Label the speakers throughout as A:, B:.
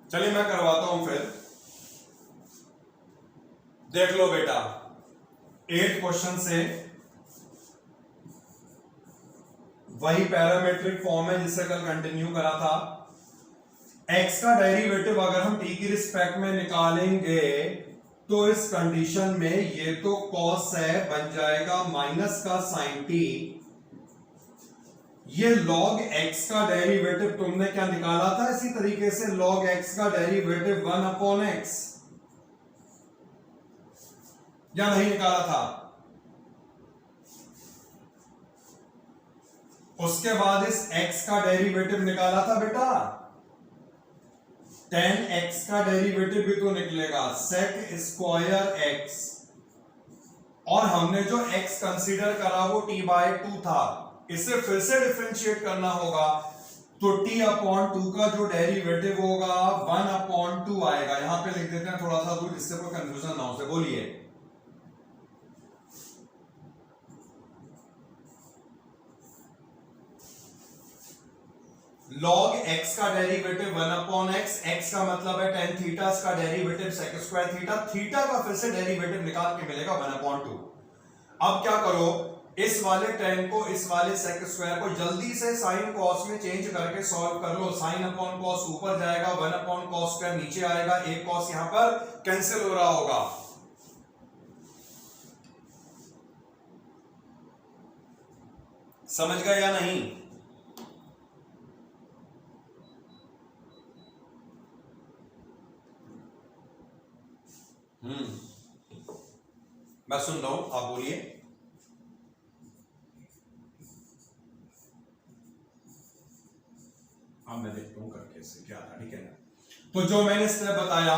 A: चलिए मैं करवाता हूं फिर। देख लो बेटा, 8 क्वेश्चन से वही पैरामेट्रिक फॉर्म है जिससे कल कंटिन्यू करा था। x का डेरिवेटिव अगर हम t की रिस्पेक्ट में निकालेंगे तो इस कंडीशन में ये तो cos है, बन जाएगा माइनस का sin t। ये log x का डेरिवेटिव तुमने क्या निकाला था, इसी तरीके से log x का डेरिवेटिव 1/x, या नहीं निकाला था? उसके बाद इस x का डेरिवेटिव निकाला था बेटा, tan x का डेरिवेटिव भी तो निकलेगा sec स्क्वायर x, और हमने जो x कंसीडर करा वो t/2 था। इसे फिर से डिफरेंशिएट करना होगा, तो t/2 का जो डेरिवेटिव होगा 1/2 आएगा। यहां पे लिख देते हैं थोड़ा सा दूर जिससे कोई कंफ्यूजन ना हो। से बोलिए, log x का डेरिवेटिव 1/x, x का मतलब है tan थीटा, इसका derivative sec square theta, theta का फिर से डेरिवेटिव निकाल के मिलेगा 1/2। अब क्या करो, इस वाले tan को इस वाले sec स्क्वायर को जल्दी से sin cos में चेंज करके सॉल्व कर लो। sin अपॉन cos ऊपर जाएगा, 1/cos स्क्वायर नीचे आएगा, एक cos यहां पर कैंसिल हो रहा होगा। समझ गए या नहीं? मैं सुन रहा हूं, आप बोलिए। हाँ मैं देखता हूं करके इससे क्या था, ठीक है ना। तो जो मैंने स्टेप बताया,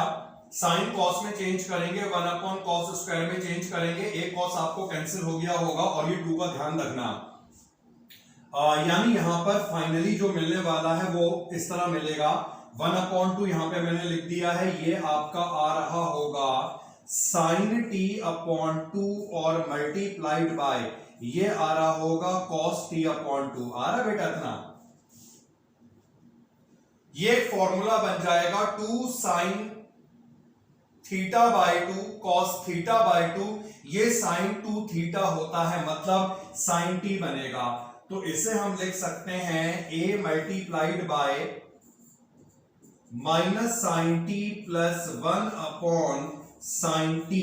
A: साइन कॉस में चेंज करेंगे, 1/cos स्क्वायर में चेंज करेंगे, एक कॉस आपको कैंसिल हो गया होगा, और ये 2 का ध्यान रखना। यानी यहां पर फाइनली जो मिलने वाला है वो इस तरह मिलेगा, 1/2 यहां पे मैंने लिख दिया है, ये आपका आ रहा होगा sin t/2 और मल्टीप्लाइड बाय ये आ रहा होगा cos t/2। आ रहा बेटा इतना? ये फॉर्मूला बन जाएगा 2 sin θ/2 cos θ/2, ये sin 2 थीटा होता है, मतलब sin t बनेगा। तो इसे हम लिख सकते हैं a multiplied by minus sine t plus 1/sin t।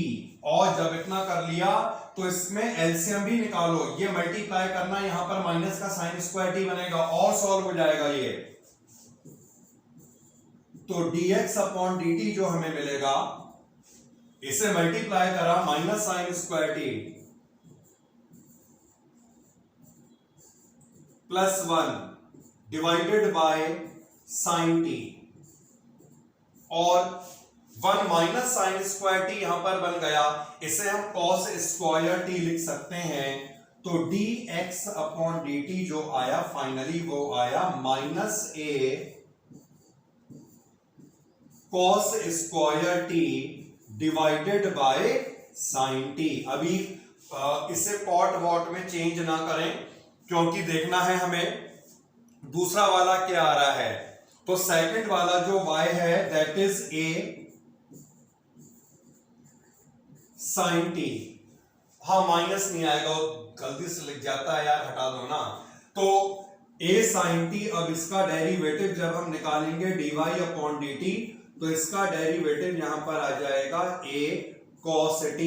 A: और जब इतना कर लिया तो इसमें एलसीएम भी निकालो, ये मल्टीप्लाई करना, यहां पर माइनस का साइन स्क्वायर टी बनेगा और सॉल्व हो जाएगा ये। तो dx/dt जो हमें मिलेगा, इसे मल्टीप्लाई करा, minus sine square T plus 1 divided by sine T, और 1 माइनस साइन स्क्वायर टी यहां पर बन गया, इसे हम cos स्क्वायर टी लिख सकते हैं। तो dx/dt जो आया फाइनली वो आया -a cos square T divided by sine T. अभी इसे कॉट वॉट में चेंज ना करें, क्योंकि देखना है हमें दूसरा वाला क्या आ रहा है। तो सेकंड वाला जो y है that is a sin t। हाँ माइनस नहीं आएगा, गलती से लिख जाता है यार, हटा दो ना। तो a sin t, अब इसका डेरिवेटिव जब हम निकालेंगे dy/dt, तो इसका डेरिवेटिव यहां पर आ जाएगा a cos t।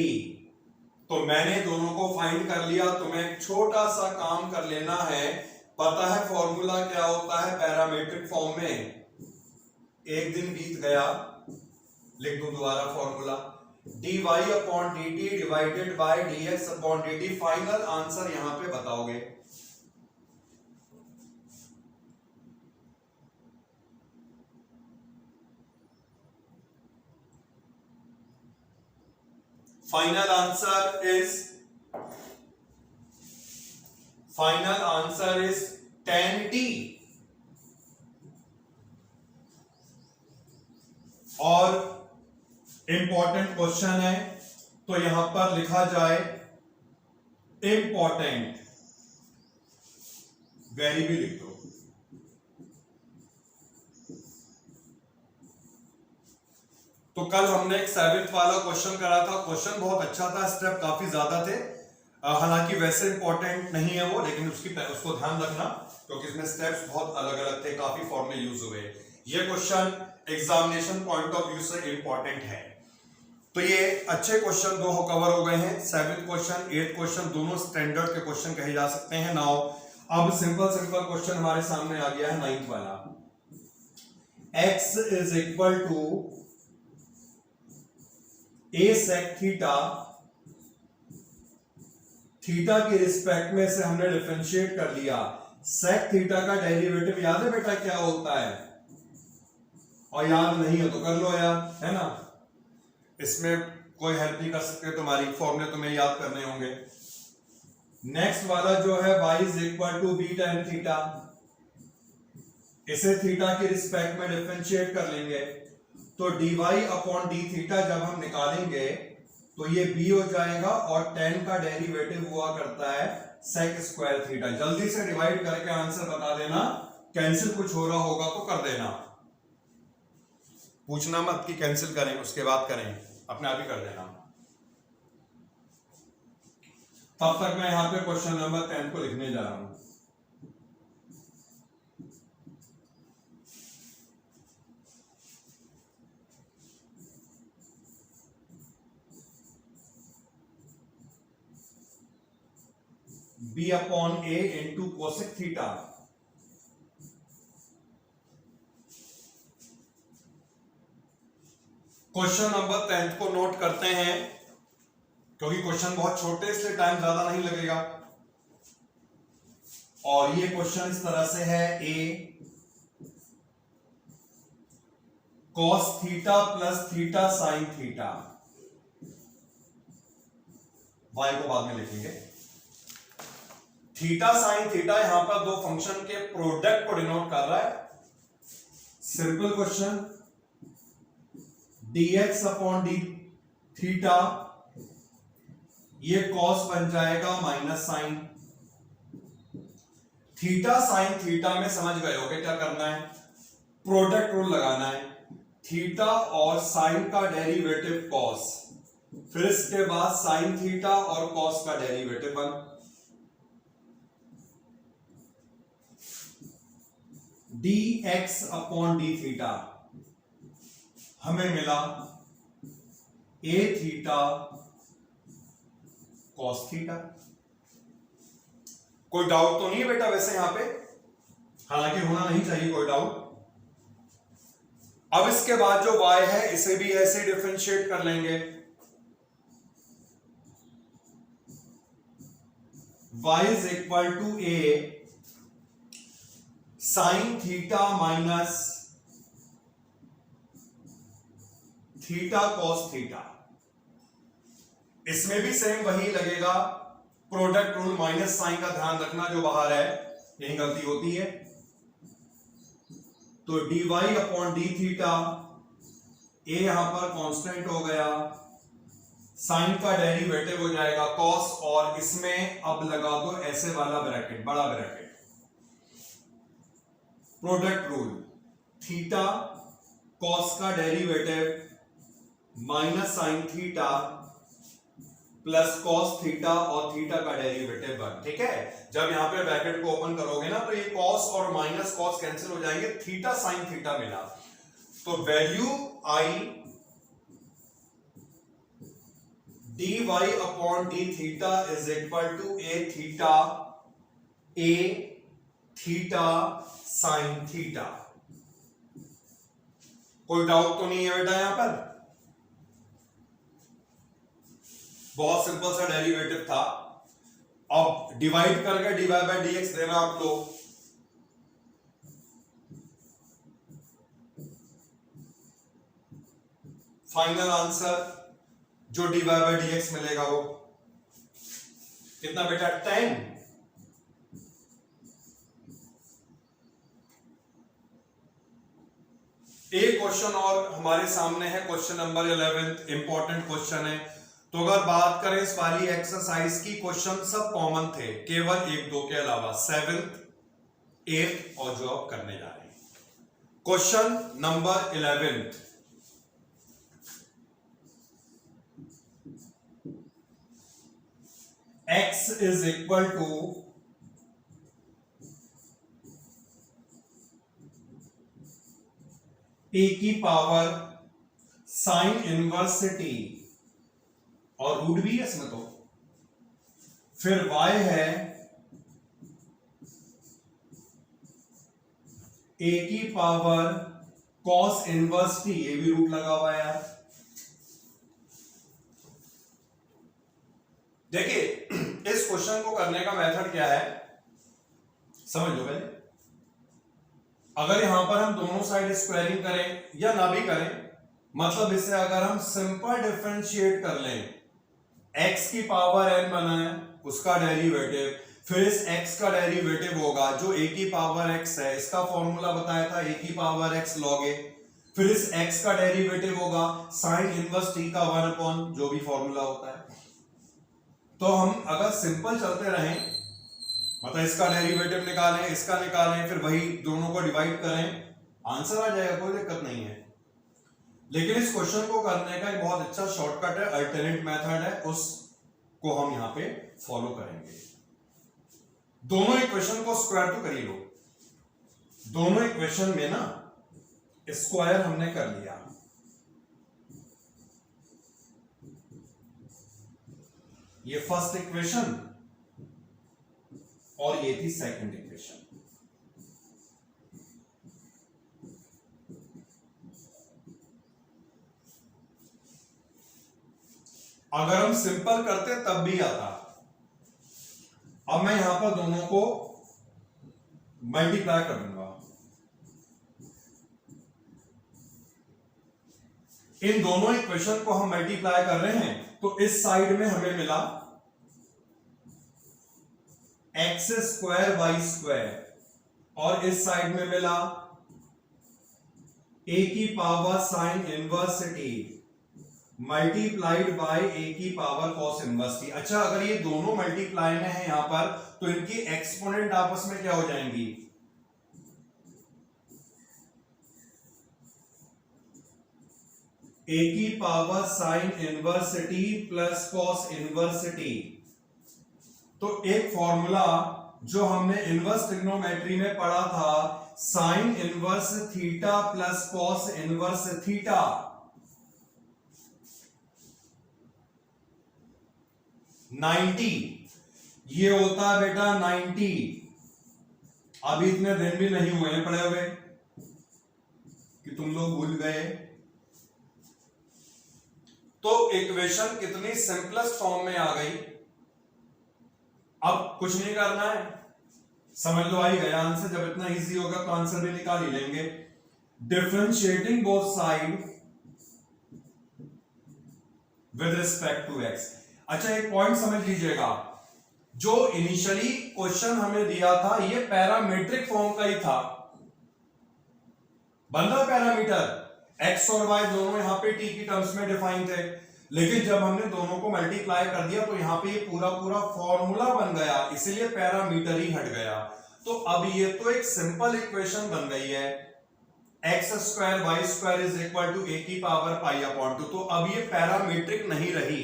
A: तो मैंने दोनों को फाइंड कर लिया, तुम्हें एक छोटा सा काम कर लेना है। पता है फॉर्मूला क्या होता है पैरामेट्रिक फॉर्म में? एक दिन बीत गया, लिख दूं दोबारा formula, dy/dt divided by dx/dt। Final answer यहां पे बताओगे। Final answer is tan t। और इंपॉर्टेंट क्वेश्चन है तो यहां पर लिखा जाए इंपॉर्टेंट, वेरी भी लिख दो। कल हमने एक 7th वाला क्वेश्चन करा था, क्वेश्चन बहुत अच्छा था, स्टेप काफी ज्यादा थे, हालांकि वैसे इंपॉर्टेंट नहीं है वो, लेकिन उसको ध्यान रखना क्योंकि इसमें स्टेप्स बहुत अलग अलग थे, काफी फॉर्मूले यूज हुए। ये question examination point of view से इंपॉर्टेंट है। तो ये अच्छे क्वेश्चन दो कवर हो गए हैं, 7th क्वेश्चन 8th क्वेश्चन दोनों स्टैंडर्ड के क्वेश्चन कहे जा सकते हैं। नाउ अब सिंपल क्वेश्चन हमारे सामने आ गया है 9th वाला। x is equal to a sec theta, theta के रिस्पेक्ट में से हमने डिफरेंशिएट कर लिया। sec थीटा का डेरिवेटिव याद है बेटा क्या होता है? और याद नहीं है तो कर लो यार, है ना, इसमें कोई हेल्प नहीं कर सकते तुम्हारी, फॉर्मूले तुम्हें याद करने होंगे। नेक्स्ट वाला जो है y is equal to b tan theta, इसे थीटा के रिस्पेक्ट में डिफरेंशिएट कर लेंगे तो dy अपॉन डी थीटा जब हम निकालेंगे तो ये b हो जाएगा और tan का डेरिवेटिव हुआ करता है sec स्क्वायर थीटा। जल्दी से डिवाइड करके आंसर बता देना, कैंसिल कुछ हो रहा होगा तो कर देना, पूछना मत कि कैंसिल करें उसके बाद करें, अपने आप ही कर देना। तब तक मैं यहां पे क्वेश्चन नंबर 10 को लिखने जा रहा हूं। b upon a into cosec theta, question number 10 को नोट करते हैं क्योंकि क्वेश्चन बहुत छोटे इसलिए टाइम ज्यादा नहीं लगेगा। और ये क्वेश्चन इस तरह से है, a cos theta plus theta sine theta, y को बाद में लिखेंगे। थीटा साइन थीटा यहां पर दो फंक्शन के प्रोडक्ट को डिनोट कर रहा है। Simple question, dx upon d theta, ये cos बन जाएगा minus sine. Theta sine theta में समझ गए होगे क्या करना है, प्रोडक्ट रूल लगाना है। थीटा और साइन का डेरिवेटिव cos, फिर इसके बाद साइन थीटा और cos का derivative 1। dx upon d theta हमें मिला a थीटा cos थीटा। कोई डाउट तो नहीं है बेटा वैसे यहां पे, हालांकि होना नहीं चाहिए कोई डाउट। अब इसके बाद जो y है इसे भी ऐसे डिफरेंशिएट कर लेंगे। y is equal to a sine theta minus theta cos theta, इसमें भी सेम वही लगेगा, प्रोडक्ट रूल, माइनस साइन का ध्यान रखना जो बाहर है, यही गलती होती है। तो dy upon d theta, a यहां पर कांस्टेंट हो गया, साइन का डेरिवेटिव हो जाएगा cos, और इसमें अब लगा दो ऐसे वाला ब्रैकेट, बड़ा bracket, product rule, theta cos का derivative minus sine theta plus cos theta और थीटा का डेरिवेटिव 1। ठीक है, जब यहां पे ब्रैकेट को ओपन करोगे ना तो ये cos और माइनस cos कैंसिल हो जाएंगे, थीटा साइन थीटा मिला। तो वैल्यू आई dy upon d theta is equal to a theta sine theta. कोई डाउट तो नहीं है बेटा यहां पर? बहुत सिंपल सा डेरिवेटिव था। अब डिवाइड करके dy बाय dx देना आप लोग, फाइनल आंसर जो dy बाय dx मिलेगा वो कितना बेटा, 10। एक क्वेश्चन और हमारे सामने है, क्वेश्चन नंबर 11, इंपॉर्टेंट क्वेश्चन है। तो अगर बात करें इस वाली एक्सरसाइज की, क्वेश्चन सब कॉमन थे केवल 1-2 के अलावा, 7th 8th और जो आप करने जा रहे हैं। Question number 11, x is equal to a की पावर साइन इनवर्स टी, और रूट भी है इसमें, तो फिर y है a की पावर कॉस इनवर्स टी, ये भी रूट लगा हुआ है यार। देखिए इस क्वेश्चन को करने का मेथड क्या है समझ लो पहले। अगर यहां पर हम दोनों साइड स्क्वायरिंग करें या ना भी करें, मतलब इसे अगर हम सिंपल डिफरेंशिएट कर लें, x की पावर n बना है उसका डेरिवेटिव, फिर इस x का डेरिवेटिव होगा जो a की पावर x है, इसका फॉर्मूला बताया था a की पावर x log a, फिर इस x का डेरिवेटिव होगा साइन इनवर्स t का 1 अपॉन जो भी फॉर्मूला होता है। तो हम अगर सिंपल चलते रहें, मतलब इसका डेरिवेटिव निकालें, इसका निकालें, फिर वही दोनों को डिवाइड करें, आंसर आ जाएगा, कोई दिक्कत नहीं है। लेकिन इस क्वेश्चन को करने का एक बहुत अच्छा शॉर्टकट है, अल्टरनेट मेथड है, उसको हम यहां पे फॉलो करेंगे। दोनों इक्वेशन को स्क्वायर तो कर ही लो, दोनों इक्वेशन में ना स्क्वायर हमने कर लिया। ये फर्स्ट इक्वेशन और ये थी सेकंड इक्वेशन। अगर हम सिंपल करते तब भी आता। अब मैं यहां पर दोनों को मल्टीप्लाई कर दूंगा। इन दोनों इक्वेशन को हम मल्टीप्लाई कर रहे हैं, तो इस साइड में हमें मिला एक्स स्क्वायर वाई स्क्वायर, और इस साइड में मिला a की power sine inverse T multiplied by a की पावर कॉस इनवर्स टी। अच्छा, अगर ये दोनों मल्टीप्लाई में है यहां पर, तो इनकी एक्सपोनेंट आपस में क्या हो जाएंगी, a की power sine inverse T plus cos inverse T. तो एक फॉर्मूला जो हमने इनवर्स ट्रिग्नोमेट्री में पढ़ा था, sine inverse theta plus cos inverse theta, ये होता है बेटा 90। अभी इतने दिन भी नहीं हुए हैं पढ़े हुए कि तुम लोग भूल गए। तो इक्वेशन कितनी सिंपलेस्ट फॉर्म में आ गई। अब कुछ नहीं करना है, समझ लो आई गया आंसर। जब इतना इजी होगा तो आंसर भी निकाल ही लेंगे। Differentiating both side with respect to x. अच्छा, एक पॉइंट समझ लीजिएगा, जो इनिशियली क्वेश्चन हमें दिया था ये पैरामीट्रिक फॉर्म का ही था, बंदा पैरामीटर x और y दोनों यहां पे t की टर्म्स में डिफाइन थे, लेकिन जब हमने दोनों को मल्टीप्लाई कर दिया तो यहां पे ये पूरा फॉर्मूला बन गया, इसलिए पैरामीटर ही हट गया। तो अब ये तो एक सिंपल इक्वेशन बन गई है, x square y square is equal to a की पावर पाई अपॉन 2। तो अब ये पैरामीट्रिक नहीं रही।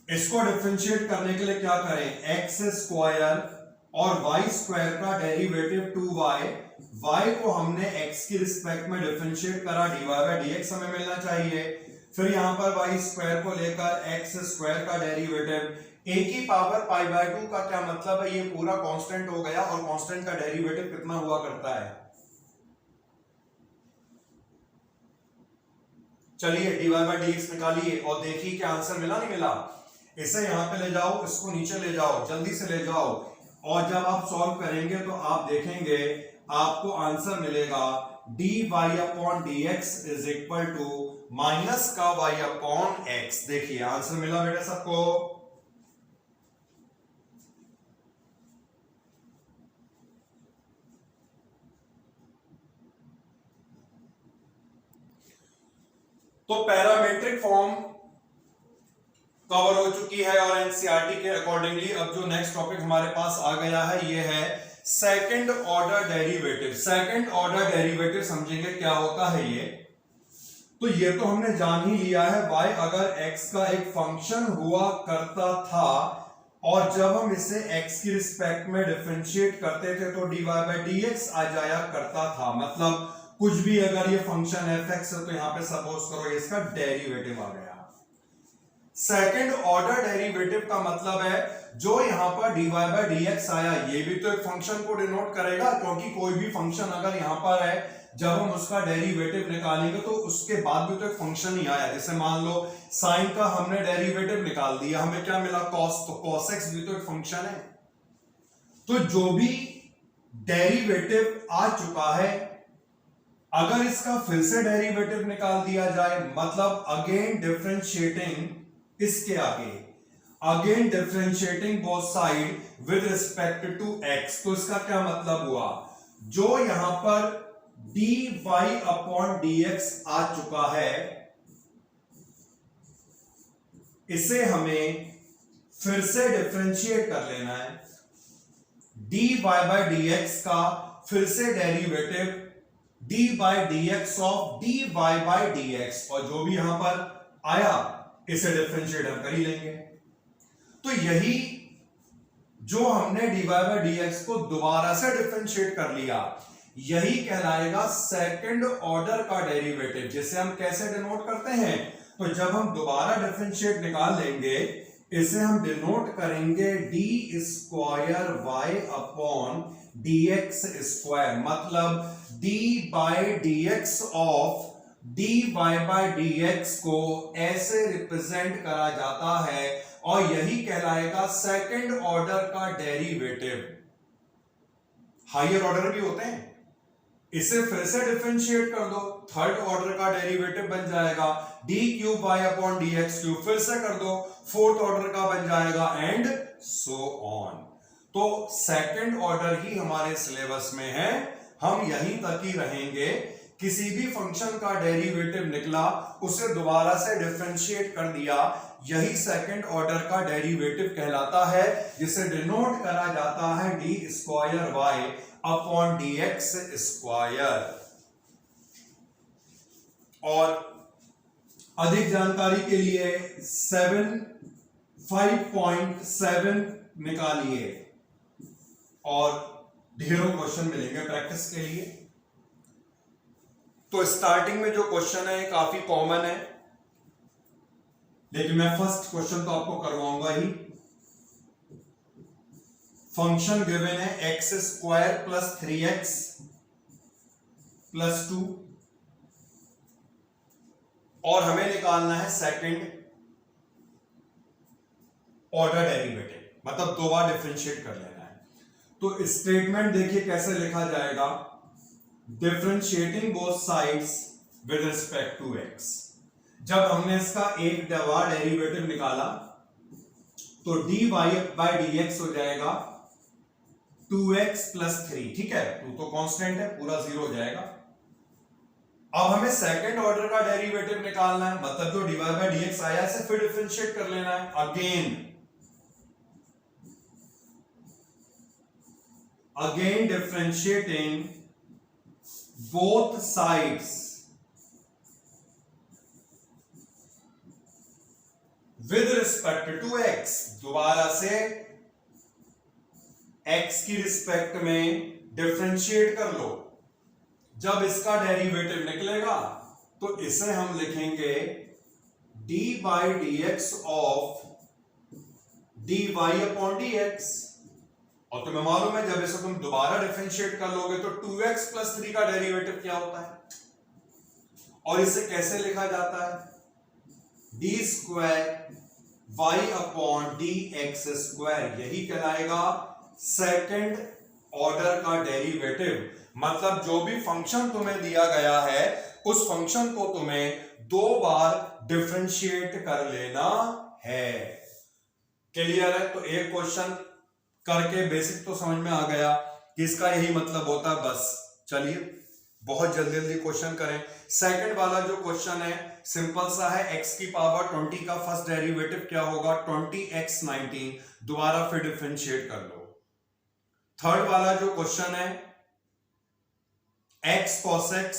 A: इसको डिफरेंशिएट करने के लिए क्या करें, एक्स स्क्वायर और वाई स्क्वायर का डेरिवेटिव 2y, y को हमने x की रिस्पेक्ट में डिफरेंशिएट करा, dy बाय dx हमें मिलना चाहिए। फिर यहां पर y स्क्वायर को लेकर x स्क्वायर का डेरिवेटिव a की पावर पाई बाय 2 का क्या मतलब है, ये पूरा कांस्टेंट हो गया, और कांस्टेंट का डेरिवेटिव कितना हुआ करता है। चलिए dy बाय dx निकालिए और देखिए क्या आंसर मिला नहीं मिला। इसे यहां पे ले जाओ, इसको नीचे ले जाओ, जल्दी से ले जाओ, और जब आप सॉल्व करेंगे तो आप देखेंगे आपको आंसर मिलेगा dy upon dx is equal to minus का y अपॉन x। देखिए आंसर मिला बेटा सबको। तो पैरामीट्रिक फॉर्म कवर हो चुकी है, और एनसीईआरटी के अकॉर्डिंगली अब जो नेक्स्ट टॉपिक हमारे पास आ गया है ये है second order derivative. Second order derivative समझेंगे क्या होता है ये। तो ये तो हमने जान ही लिया है y अगर x का एक फंक्शन हुआ करता था और जब हम इसे x की रिस्पेक्ट में डिफरेंशिएट करते थे तो dy बाई dx आ जाया करता था। मतलब कुछ भी अगर ये फंक्शन fx है तो यहां पे सपोज करो इसका डेरिवेटिव आ गया। सेकंड ऑर्डर डेरिवेटिव का मतलब है जो यहां पर dy बाई dx आया ये भी तो एक फंक्शन को डिनोट करेगा, क्योंकि कोई भी फंक्शन अगर यहां पर है जब हम उसका डेरिवेटिव निकालेंगे तो उसके बाद भी तो एक फंक्शन ही आया। जैसे मान लो साइन का हमने डेरिवेटिव निकाल दिया, हमें क्या मिला cos, तो cos x भी तो एक फंक्शन है। तो जो भी डेरिवेटिव आ चुका है अगर इसका फिर से डेरिवेटिव निकाल दिया जाए, मतलब अगेन डिफरेंशिएटिंग इसके आगे, again differentiating both side with respect to x, तो इसका क्या मतलब हुआ, जो यहां पर dy अपॉन dx आ चुका है इसे हमें फिर से डिफरेंशिएट कर लेना है। dy बाई dx का फिर से derivative dy by dx of dy by dx, और जो भी यहां पर आया इसे डिफरेंशिएट हम कर ही लेंगे। तो यही जो हमने dy बाई dx को दोबारा से डिफरेंशिएट कर लिया यही कहलाएगा सेकंड ऑर्डर का डेरिवेटिव, जिसे हम कैसे डिनोट करते हैं, तो जब हम दोबारा डिफरेंशिएट निकाल लेंगे इसे हम डिनोट करेंगे d square y upon dx square, मतलब dy by dx of dy by dx को ऐसे रिप्रेजेंट करा जाता है और यही कहलाएगा सेकंड ऑर्डर का डेरिवेटिव। हायर ऑर्डर भी होते हैं, इसे फिर से डिफरेंशिएट कर दो, थर्ड ऑर्डर का डेरिवेटिव बन जाएगा d cube y upon d x cube, फिर से कर दो फोर्थ ऑर्डर का बन जाएगा एंड सो ऑन। तो सेकंड ऑर्डर ही हमारे सिलेबस में है, हम यहीं तक ही रहेंगे। किसी भी फंक्शन का डेरिवेटिव निकला उसे दोबारा से डिफरेंशिएट कर दिया, यही सेकंड ऑर्डर का डेरिवेटिव कहलाता है, जिसे डिनोट करा जाता है d square y upon d x square. और अधिक जानकारी के लिए 5.7 निकालिए और ढेरों क्वेश्चन मिलेंगे प्रैक्टिस के लिए। तो स्टार्टिंग में जो क्वेश्चन है काफी कॉमन है, लेकिन मैं फर्स्ट क्वेश्चन तो आपको करवाऊंगा ही। फंक्शन गिवन है x square plus 3x plus 2 और हमें निकालना है सेकंड ऑर्डर डेरिवेटिव, मतलब दो बार डिफरेंशिएट कर लेना है। तो स्टेटमेंट देखिए कैसे लिखा जाएगा, differentiating both sides with respect to x। जब हमने इसका एक बार डेरिवेटिव निकाला तो dy बाई dx हो जाएगा 2x प्लस 3, ठीक है, 2 तो कांस्टेंट है, पूरा 0 हो जाएगा। अब हमें सेकंड ऑर्डर का डेरिवेटिव निकालना है, मतलब जो dy बाई dx आया इसे फिर डिफरेंशिएट कर लेना है। Again differentiating both sides with respect to x, दोबारा से x की रिस्पेक्ट में डिफरेंशिएट कर लो। जब इसका डेरिवेटिव निकलेगा तो इसे हम लिखेंगे dy by dx of dy upon dx, और तुम्हें मालूम है जब इसे तुम दोबारा डिफरेंशिएट कर लोगे तो 2x प्लस 3 का डेरिवेटिव क्या होता है, और इसे कैसे लिखा जाता है, d square y upon d x square, यही कहलाएगा सेकंड ऑर्डर का डेरिवेटिव। मतलब जो भी फंक्शन तुम्हें दिया गया है उस फंक्शन को तुम्हें दो बार डिफरेंशिएट कर लेना है। क्लियर है? तो एक क्वेश्चन करके बेसिक तो समझ में आ गया कि इसका यही मतलब होता है। बस चलिए बहुत जल्दी जल्दी क्वेश्चन करें। सेकंड वाला जो क्वेश्चन है सिंपल सा है, x की पावर 20 का फर्स्ट डेरिवेटिव क्या होगा, 20x 19, दोबारा फिर डिफरेंशिएट कर लो। थर्ड वाला जो क्वेश्चन है x cos x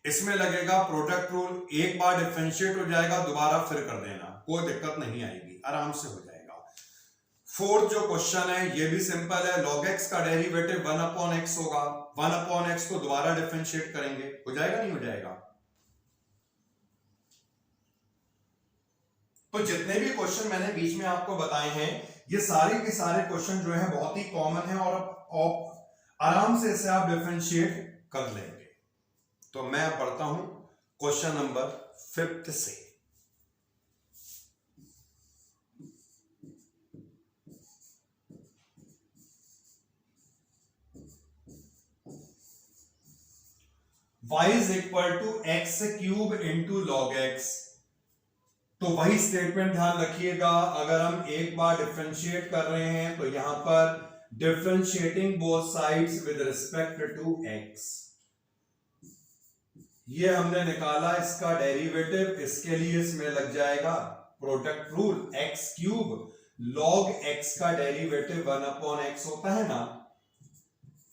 A: इसमें लगेगा प्रोडक्ट रूल, एक बार डिफरेंशिएट हो जाएगा दोबारा फिर कर देना, कोई दिक्कत नहीं आएगी, आराम से हो जाएगा। फोर्थ जो क्वेश्चन है ये भी सिंपल है, log x का डेरिवेटिव 1 अपॉन x होगा, 1 अपॉन x को दोबारा डिफरेंशिएट करेंगे, हो जाएगा नहीं हो जाएगा। तो जितने भी क्वेश्चन मैंने बीच में आपको बताए हैं ये सारे के सारे क्वेश्चन जो है बहुत ही कॉमन है और आराम से इसे आप डिफरेंशिएट कर लेंगे। तो मैं पढ़ता हूं क्वेश्चन नंबर 5 से। y is equal to x cube into log x. तो वही स्टेटमेंट ध्यान रखिएगा, अगर हम एक बार डिफरेंशिएट कर रहे हैं तो यहां पर differentiating both sides with respect to x, ये हमने निकाला इसका डेरिवेटिव, इसके लिए इसमें लग जाएगा product rule, x cube log x का डेरिवेटिव 1 अपॉन x होता है ना,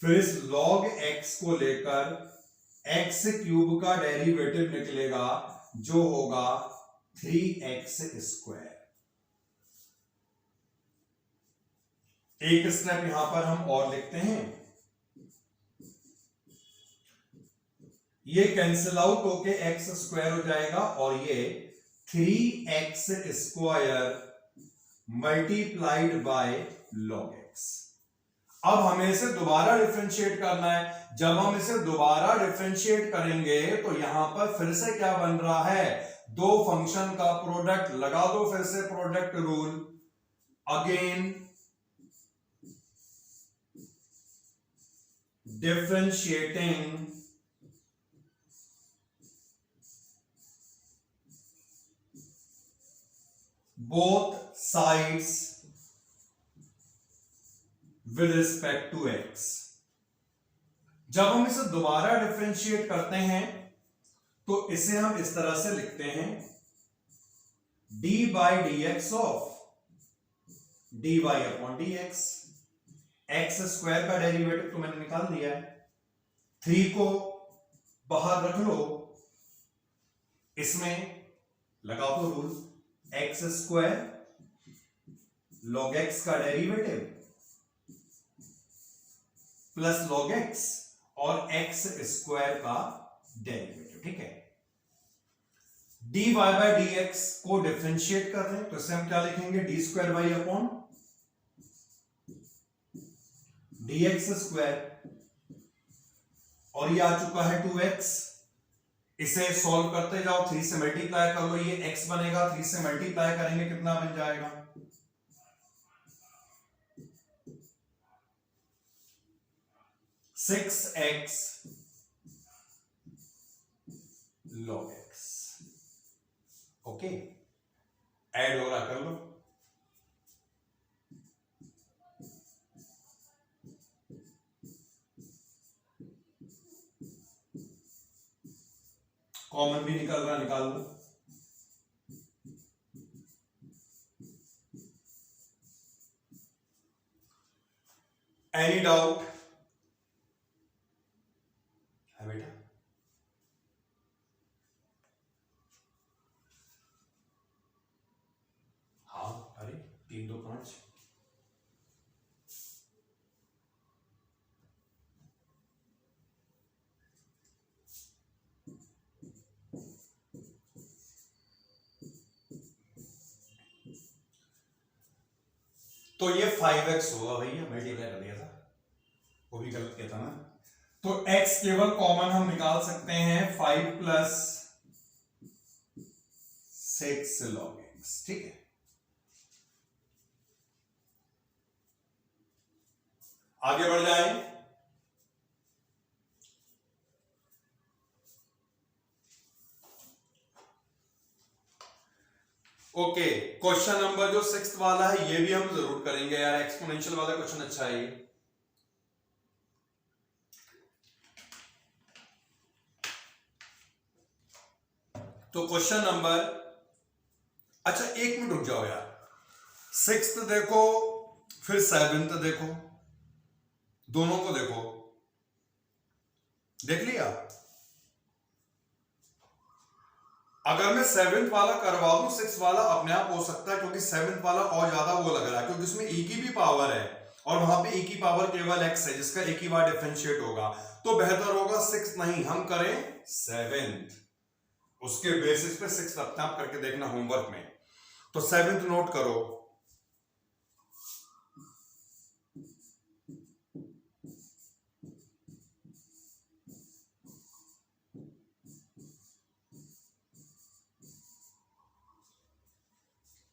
A: फिर इस log x को लेकर x क्यूब का डेरिवेटिव निकलेगा जो होगा 3x स्क्वायर। एक स्टेप यहां पर हम और लिखते हैं, ये कैंसिल आउट होके x स्क्वायर हो जाएगा और ये 3x square multiplied by log x। अब हमें इसे दोबारा डिफरेंशिएट करना है, जब हम इसे दोबारा डिफरेंशिएट करेंगे तो यहां पर फिर से क्या बन रहा है, दो फंक्शन का प्रोडक्ट, लगा दो फिर से product rule, again differentiating both sides with respect to x। जब हम इसे दोबारा डिफरेंशिएट करते हैं तो इसे हम इस तरह से लिखते हैं, d by D x of dy upon d x. X square का डेरिवेटिव तो मैंने निकाल दिया है, 3 को बाहर रख लो, इसमें लगा दो rule, x square log x का डेरिवेटिव प्लस log x और x स्क्वायर का डेरिवेटिव, ठीक है। dy बाई डी एक्स को डिफरेंशिएट कर रहे हैं तो इसे हम क्या लिखेंगे, D square by upon d x square, और ये आ चुका है 2x, इसे सॉल्व करते जाओ, 3 से मल्टीप्लाई कर लो, ये x बनेगा, 3 से मल्टीप्लाई करेंगे कितना बन जाएगा, 6x log x। Okay, add हो रहा, कर लो। कॉमन भी निकल रहा, निकाल दो। एनी डाउट है बेटा? हाँ, अरे 3 2 5। तो ये 5x होगा भैया, मल्टीप्लाई कर दिया था, वो भी गलत किया था ना। तो x केवल कॉमन हम निकाल सकते हैं, 5 प्लस 6 log x, ठीक है। आगे बढ़ जाए, ओके, क्वेश्चन नंबर जो 6 वाला है ये भी हम जरूर करेंगे यार, एक्सपोनेंशियल वाला क्वेश्चन अच्छा है ये। तो क्वेश्चन नंबर, अच्छा 1 मिनट रुक जाओ यार, 6th देखो फिर 7th देखो, दोनों को देखो, देख लिया? अगर मैं 7th वाला करवा दूं 6 वाला अपने आप हो सकता है, क्योंकि 7th वाला और ज्यादा वो लग रहा है, क्योंकि उसमें e की भी पावर है और वहां पे e की पावर केवल x है जिसका एक ही बार डिफरेंशिएट होगा। तो बेहतर होगा 6 नहीं, हम करें 7th। उसके बेसिस पे 6 अपने आप करके देखना होमवर्क में। तो 7th नोट करो।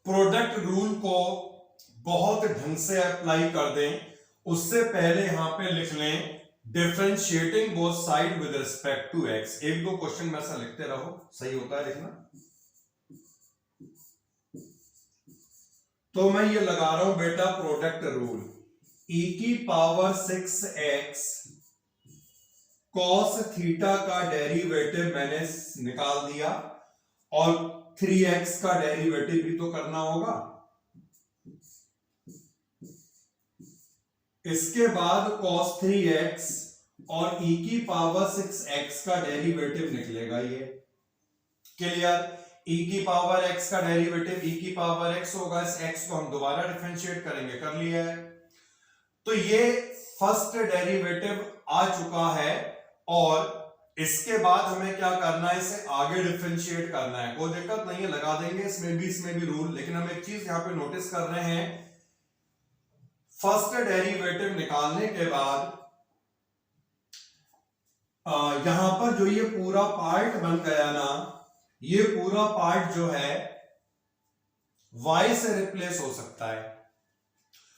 A: प्रोडक्ट रूल को बहुत ढंग से अप्लाई कर दें, उससे पहले यहां पे लिख लें differentiating both side with respect to x. एक दो क्वेश्चन में ऐसा लिखते रहो, सही होता है लिखना। तो मैं ये लगा रहा हूं बेटा प्रोडक्ट रूल, e की पावर 6x cos थीटा का डेरिवेटिव मैंने निकाल दिया और 3x का डेरिवेटिव भी तो करना होगा। इसके बाद cos 3x और e की पावर 6x का डेरिवेटिव निकलेगा ये। क्लियर? e की पावर x का डेरिवेटिव e की पावर x होगा, इस x को हम दोबारा डिफरेंशिएट करेंगे, कर लिया है। तो ये फर्स्ट डेरिवेटिव आ चुका है और इसके बाद हमें क्या करना है, इसे आगे डिफरेंशिएट करना है। कोई दिक्कत नहीं है, लगा देंगे इसमें भी रूल। लेकिन हम एक चीज यहां पे नोटिस कर रहे हैं, फर्स्ट डेरिवेटिव निकालने के बाद यहां पर जो ये पूरा पार्ट बन गया ना, ये पूरा पार्ट जो है y से रिप्लेस हो सकता है।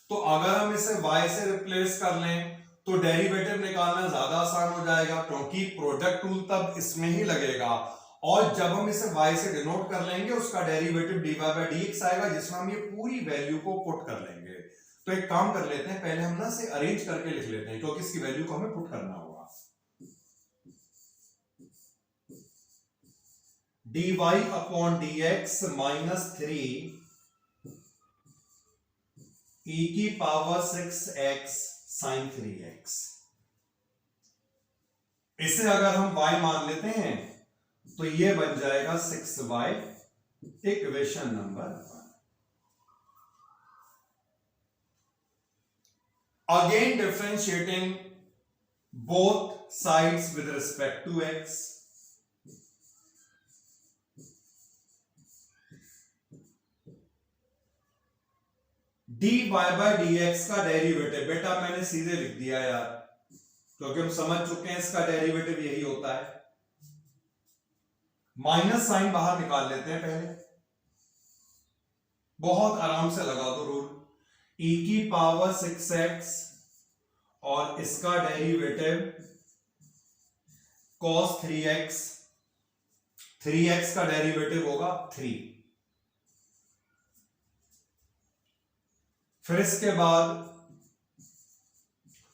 A: तो अगर हम इसे y से रिप्लेस कर लें तो डेरिवेटिव निकालना ज्यादा आसान हो जाएगा, क्योंकि प्रोडक्ट रूल तब इसमें ही लगेगा। और जब हम इसे y से डिनोट कर लेंगे उसका डेरिवेटिव dy बाय dx आएगा, जिसमें हम ये पूरी वैल्यू को पुट कर लेंगे। तो एक काम कर लेते हैं, पहले हम ना इसे अरेंज करके लिख लेते हैं, क्योंकि इसकी वैल्यू को हमें पुट करना होगा। dy upon dx minus 3 e की पावर 6x साइन 3x। इसे अगर हम y मान लेते हैं तो ये बन जाएगा 6y, equation number 1। Again differentiating both sides with respect to x। dy by dx का डेरिवेटिव बेटा मैंने सीधे लिख दिया यार, क्योंकि हम समझ चुके हैं इसका डेरिवेटिव यही होता है। माइनस साइन बाहर निकाल लेते हैं पहले, बहुत आराम से लगा दो रूल। e की पावर 6x और इसका डेरिवेटिव cos 3x, 3x का डेरिवेटिव होगा 3। फिर इसके बाद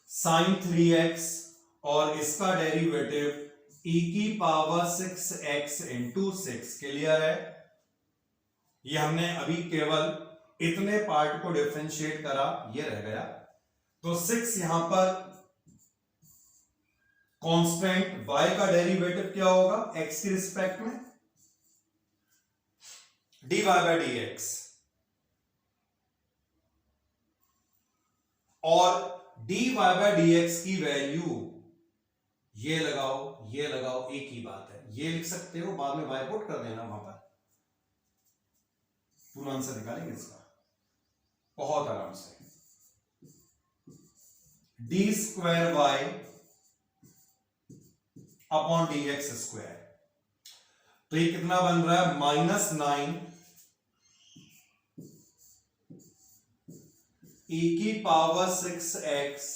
A: sin 3x और इसका डेरिवेटिव e की पावर 6x इंटू 6। क्लियर है? ये हमने अभी केवल इतने पार्ट को डिफरेंशिएट करा, ये रह गया। तो 6 यहां पर कांस्टेंट, y का डेरिवेटिव क्या होगा x के रिस्पेक्ट में, dy बाय dx, और dy बाय dx की वैल्यू ये लगाओ, एक ही बात है। ये लिख सकते हो, बाद में y पुट कर देना वहां पर, पूरा आंसर निकालेंगे इसका बहुत आराम से। D square y upon d x square, तो ये कितना बन रहा है, -9 e की power 6x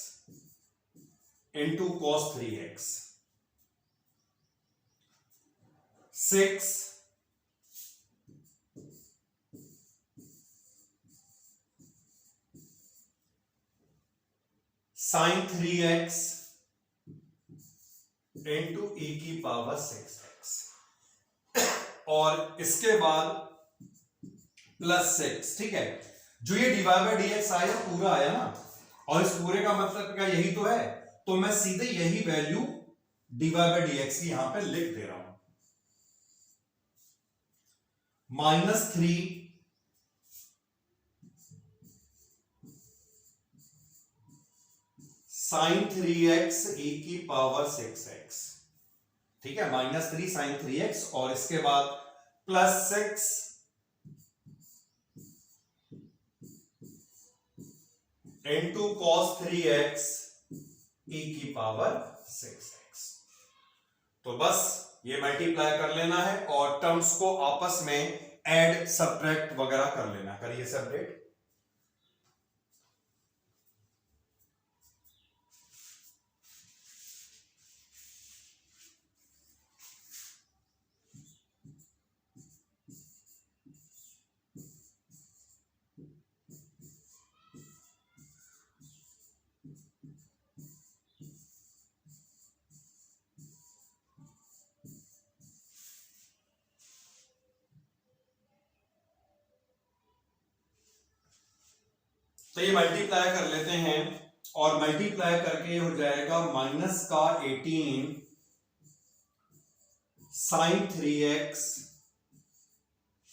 A: into cos 3x, 6 sin 3x into e की पावर 6x, और इसके बाद +6। ठीक है, जो ये डिवाइड बाय dx आया पूरा आया ना, और इस पूरे का मतलब क्या यही तो है, तो मैं सीधे यही वैल्यू डिवाइड बाय dx की यहां पे लिख दे रहा हूं। -3 sin 3x e की पावर 6x, ठीक है, -3 sin 3x और इसके बाद +6 into cos 3x e की पावर 6x। तो बस ये मल्टीप्लाई कर लेना है और टर्म्स को आपस में ऐड सब्ट्रैक्ट वगैरह कर लेना। करिए सेपरेट। तो ये मल्टीप्लाई कर लेते हैं और मल्टीप्लाई करके हो जाएगा -18 sin 3x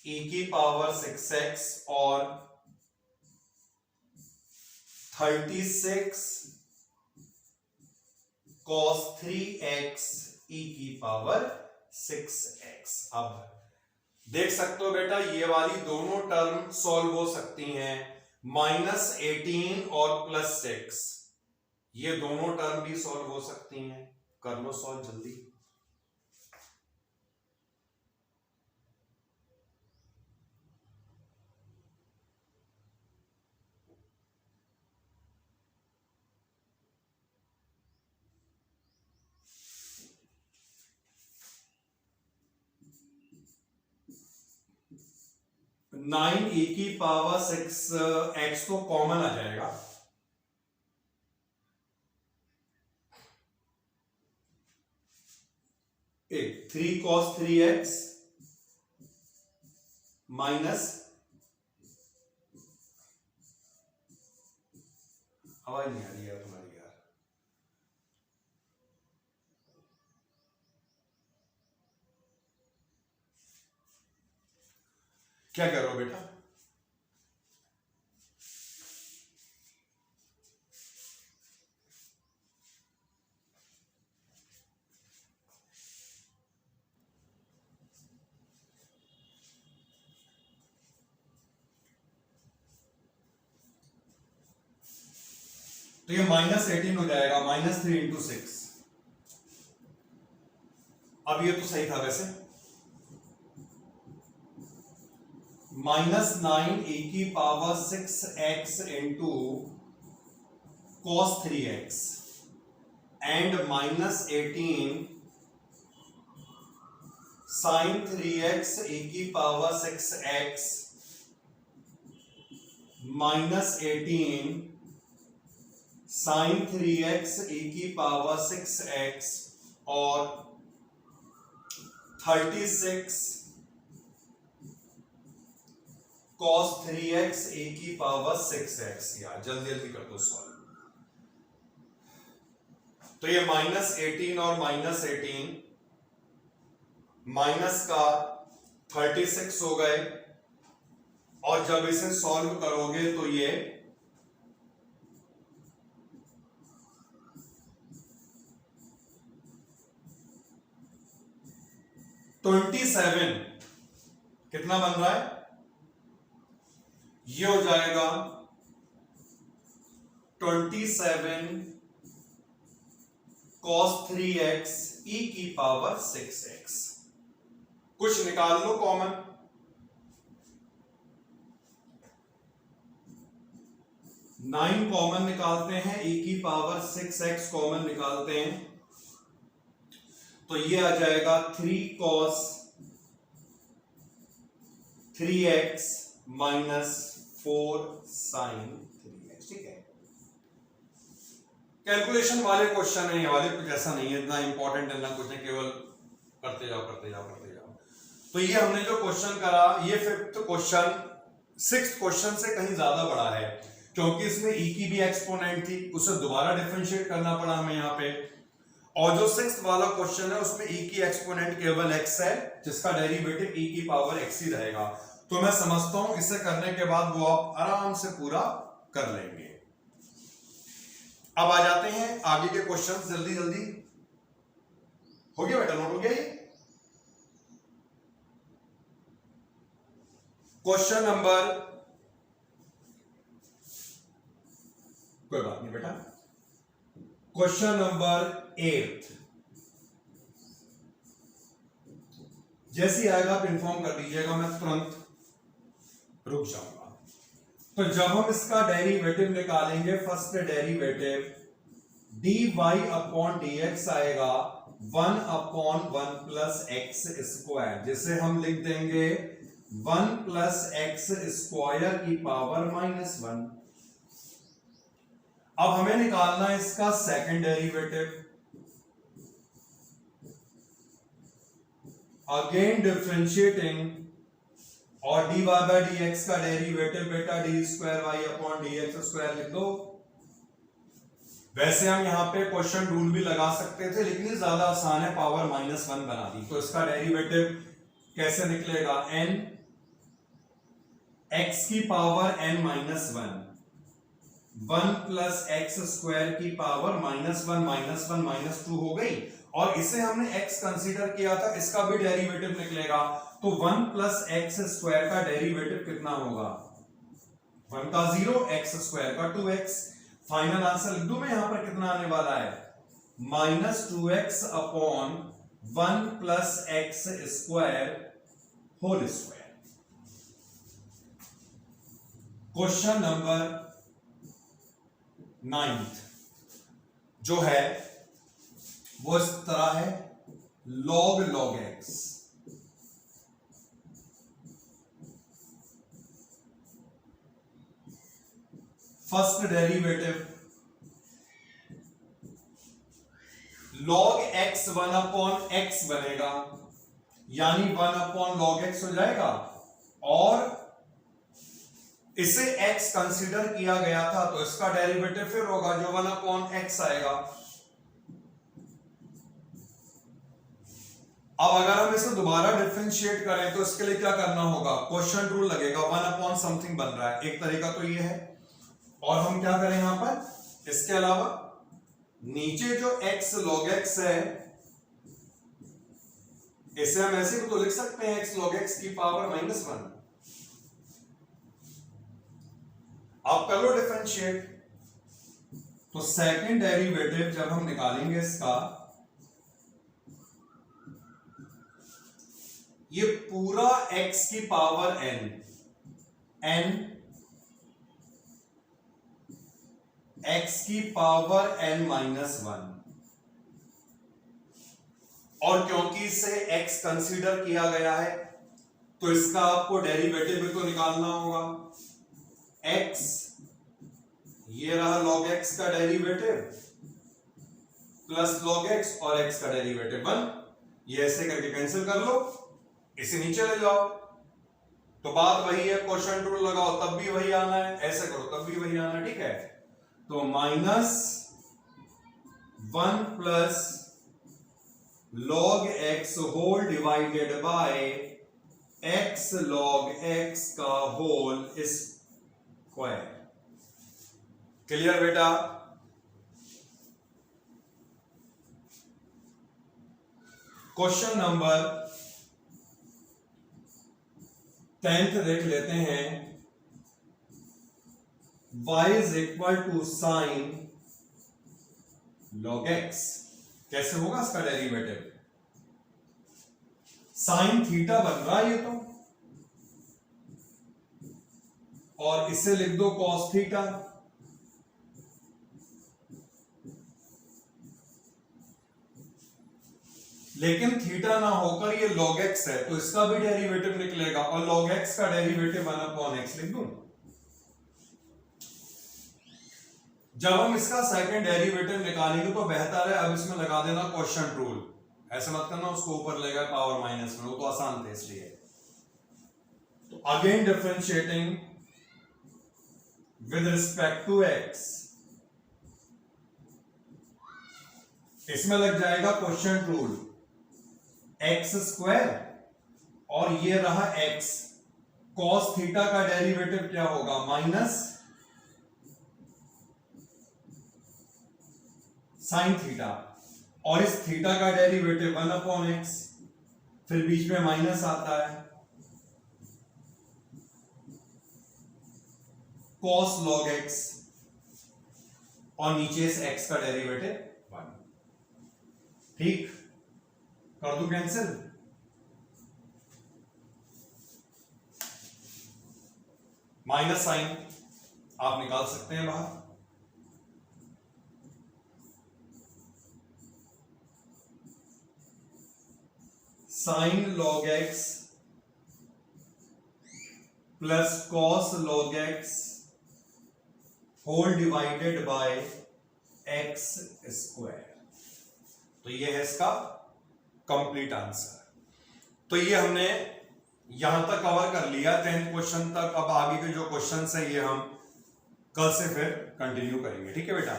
A: e की पावर 6x और 36 cos 3x e की पावर 6x। अब देख सकते हो बेटा ये वाली दोनों टर्म सॉल्व हो सकती हैं, -18 और +6 ये दोनों टर्म भी सॉल्व हो सकती हैं। कर लो सॉल्व जल्दी। नाइन e की पावर 6x तो कॉमन आ जाएगा, एक 3 cos 3x माइनस, आवाज नहीं आ रही है तुम्हारी यार, क्या कर रहे हो बेटा? तो ये -18 हो जाएगा, -3 × 6। अब ये तो सही था वैसे। -9 e की power 6x into cos 3x and -18 sin 3x e की power 6x -18 sin 3x e की पावर 6x और 36 cos 3x e की पावर 6x। यार जल्दी जल्दी कर दो सॉल्व। तो ये -18 और -18 माइनस का 36 हो गए और जब इसे सॉल्व करोगे तो ये 27 कितना बन रहा है? ये हो जाएगा 27 cos 3x e की पावर 6x। कुछ निकाल लो कॉमन। नाइन कॉमन निकालते हैं, e की पावर 6x कॉमन निकालते हैं तो ये आ जाएगा 3 cos 3x minus 4 sin 3x। ठीक है, कैलकुलेशन वाले क्वेश्चन है ये वाले, कुछ ऐसा नहीं है, इतना इंपॉर्टेंट है ना कुछ है, केवल करते जाओ करते जाओ करते जाओ। तो ये हमने जो क्वेश्चन करा ये 5th क्वेश्चन 6th क्वेश्चन से कहीं ज्यादा बड़ा है क्योंकि इसमें e की भी एक्सपोनेंट थी, उसे दोबारा डिफरेंशिएट करना पड़ा हमें यहाँ पे। और जो सिक्स्थ वाला क्वेश्चन है उसमें e की एक्सपोनेंट केवल x है, जिसका डेरिवेटिव e की पावर x ही रहेगा। तो मैं समझता हूं इसे करने के बाद वो आप आराम से पूरा कर लेंगे। अब आ जाते हैं आगे के क्वेश्चन, जल्दी जल्दी हो गया बेटा, नोट हो गया ये। क्वेश्चन नंबर, कोई बात नहीं बेटा, क्वेश्चन नंबर 8 जैसे आएगा आप इन्फॉर्म कर दीजिएगा, मैं तुरंत रुक जाऊंगा। तो जब हम इसका डेरिवेटिव निकालेंगे, first derivative dy upon dx आएगा 1 अपॉन 1 प्लस एक्स स्क्वायर, जिसे हम लिख देंगे 1 प्लस एक्स स्क्वायर की पावर -1। अब हमें निकालना है इसका सेकंड डेरिवेटिव। अगेन डिफरेंशिएटिंग, और dy बाय dx का डेरिवेटिव बेटा d square y upon d x square लिख दो। वैसे हम यहां पे क्वेश्चन रूल भी लगा सकते थे, लेकिन ये ज्यादा आसान है, पावर -1 बना दी। तो इसका डेरिवेटिव कैसे निकलेगा, n x की power n-1 1 plus x square की पावर -1 -2 हो गई, और इसे हमने x कंसीडर किया था, इसका भी डेरिवेटिव निकलेगा। तो 1 प्लस एक्स स्क्वायर का डेरिवेटिव कितना होगा, 1 का 0, एक्स स्क्वायर का 2x। फाइनल आंसर लिख दूं मैं यहां पर, कितना आने वाला है -2x upon 1 plus x square whole square. Question number 9 जो है वो इस तरह है, log x first derivative log x 1 upon x बनेगा, यानी 1 अपॉन log x हो जाएगा, और इसे x कंसीडर किया गया था तो इसका डेरिवेटिव फिर होगा जो 1 अपॉन x आएगा। अब अगर हम इसे दोबारा डिफरेंशिएट करें तो इसके लिए क्या करना होगा, क्वेश्चन रूल लगेगा, 1 अपॉन समथिंग बन रहा है, एक तरीका तो ये है। और हम क्या करें यहां पर, इसके अलावा नीचे जो x log x है, इसे हम ऐसे भी तो लिख सकते हैं x log x की पावर -1। आप कर लो डिफरेंशिएट। तो सेकंड डेरिवेटिव जब हम निकालेंगे इसका, ये पूरा x की पावर n x की पावर n-1, और क्योंकि इसे x कंसीडर किया गया है तो इसका आपको डेरिवेटिव भी तो निकालना होगा। x, ये रहा log x का डेरिवेटिव, प्लस log x और x का डेरिवेटिव 1, ये ऐसे करके कैंसिल कर लो, इसे नीचे ले जाओ, तो बात वही है, क्वेश्चन रूल लगाओ तब भी वही आना है, ऐसे करो तब भी वही आना है, ठीक है। तो -1 plus log x whole divided by x log x का होल स्क्वायर। क्लियर बेटा? क्वेश्चन नंबर 10 देख लेते हैं। y is equal to sine log x, कैसे होगा इसका डेरिवेटिव, साइन थीटा बन रहा है ये तो, और इसे लिख दो cos थीटा, लेकिन थीटा ना होकर ये log x है तो इसका भी डेरिवेटिव निकलेगा, और log x का डेरिवेटिव 1 अपॉन x लिख दूं। जब हम इसका सेकंड डेरिवेटिव निकालेंगे तो बेहतर है अब इसमें लगा देना क्वेश्चन रूल, ऐसे मत करना उसको ऊपर लेगा पावर माइनस में, वो तो आसान थे इसलिए। तो again differentiating with respect to x, इसमें लग जाएगा क्वेश्चन रूल, एक्स स्क्वायर और ये रहा एक्स, कॉस थीटा का डेरिवेटिव क्या होगा, माइनस साइन थीटा, और इस थीटा का डेरिवेटिव 1/x, फिर बीच में माइनस आता है, cos log x, और नीचे इस x का डेरिवेटिव 1। ठीक, कर दूं कैंसिल, माइनस साइन आप निकाल सकते हैं बाहर, sine log x plus cos log x whole divided by x square. तो ये है इसका कंप्लीट आंसर। तो ये हमने यहां तक कवर कर लिया 10th क्वेश्चन तक। अब आगे के जो क्वेश्चन है ये हम कल से फिर कंटिन्यू करेंगे। ठीक है बेटा।